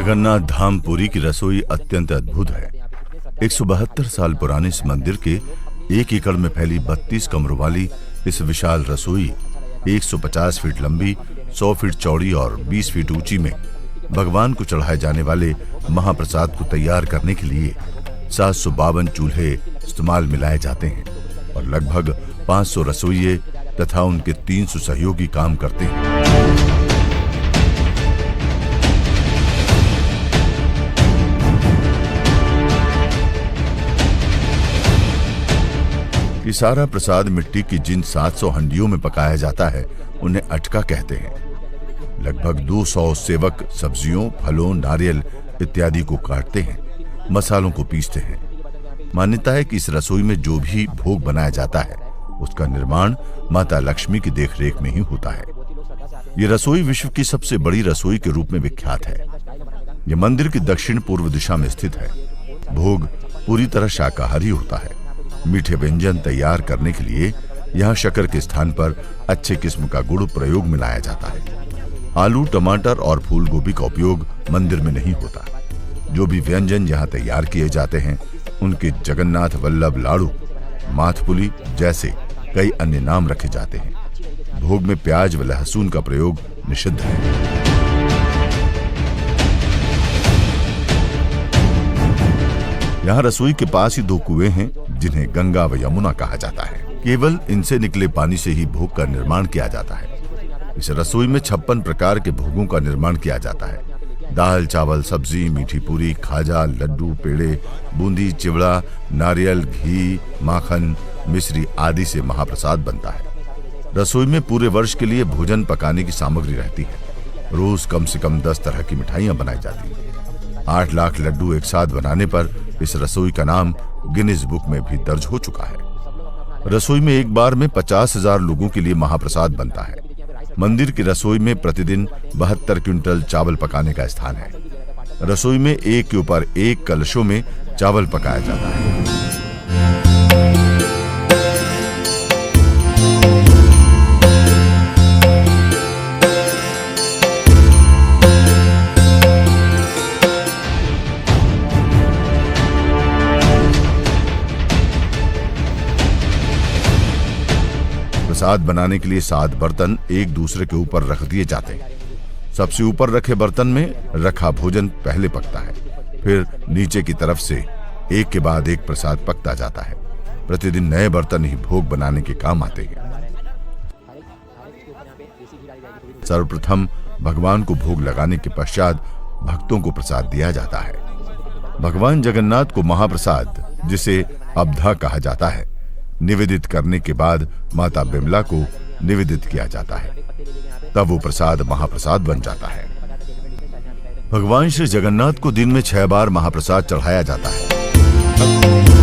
जगन्नाथ धाम पुरी की रसोई अत्यंत अद्भुत है। 172 साल पुराने इस मंदिर के 1 एकड़ में फैली 32 कमरों वाली इस विशाल रसोई 150 फीट लंबी, 100 फीट चौड़ी और 20 फीट ऊंची में भगवान को चढ़ाए जाने वाले महाप्रसाद को तैयार करने के लिए 752 चूल्हे इस्तेमाल में लाए जाते हैं और लगभग 500 रसोइये तथा उनके 300 सहयोगी काम करते हैं। ये सारा प्रसाद मिट्टी की जिन 700 हंडियों में पकाया जाता है उन्हें अटका कहते हैं। लगभग 200 सेवक सब्जियों, फलों, नारियल इत्यादि को काटते हैं, मसालों को पीसते हैं। मान्यता है कि इस रसोई में जो भी भोग बनाया जाता है उसका निर्माण माता लक्ष्मी की देखरेख में ही होता है। ये रसोई विश्व की सबसे बड़ी रसोई के रूप में विख्यात है। यह मंदिर की दक्षिण पूर्व दिशा में स्थित है। भोग पूरी तरह शाकाहारी होता है। मीठे व्यंजन तैयार करने के लिए यहाँ शक्कर के स्थान पर अच्छे किस्म का गुड़ प्रयोग में लाया जाता है। आलू, टमाटर और फूल गोभी का उपयोग मंदिर में नहीं होता। जो भी व्यंजन यहाँ तैयार किए जाते हैं उनके जगन्नाथ वल्लभ लाड़ू, माथपुली जैसे कई अन्य नाम रखे जाते हैं। भोग में प्याज व लहसुन का प्रयोग निषिद्ध है। यहाँ रसोई के पास ही 2 कुएं हैं जिन्हें गंगा व यमुना कहा जाता है। केवल इनसे निकले पानी से ही भोग का निर्माण किया जाता है। इस रसोई में 56 प्रकार के भोगों का निर्माण किया जाता है। दाल, चावल, सब्जी, मीठी पूरी, खाजा, लड्डू, पेड़े, बूंदी, चिवड़ा, नारियल, घी, माखन, मिश्री आदि से महाप्रसाद बनता है। रसोई में पूरे वर्ष के लिए भोजन पकाने की सामग्री रहती है। रोज कम से कम 10 तरह की मिठाइयां बनाई जाती हैं। 8 लाख लड्डू एक साथ बनाने पर इस रसोई का नाम गिनीज बुक में भी दर्ज हो चुका है। रसोई में एक बार में 50,000 लोगों के लिए महाप्रसाद बनता है। मंदिर की रसोई में प्रतिदिन 72 क्विंटल चावल पकाने का स्थान है। रसोई में एक के ऊपर एक कलशों में चावल पकाया जाता है। प्रसाद बनाने के लिए 7 बर्तन एक दूसरे के ऊपर रख दिए जाते हैं। सबसे ऊपर रखे बर्तन में रखा भोजन पहले पकता है, फिर नीचे की तरफ से एक के बाद एक प्रसाद पकता जाता है। प्रतिदिन नए बर्तन ही भोग बनाने के काम आते हैं। सर्वप्रथम भगवान को भोग लगाने के पश्चात भक्तों को प्रसाद दिया जाता है। भगवान जगन्नाथ को महाप्रसाद, जिसे अब्धा कहा जाता है, निवेदित करने के बाद माता बिमला को निवेदित किया जाता है। तब वो प्रसाद महाप्रसाद बन जाता है। भगवान श्री जगन्नाथ को दिन में 6 बार महाप्रसाद चढ़ाया जाता है।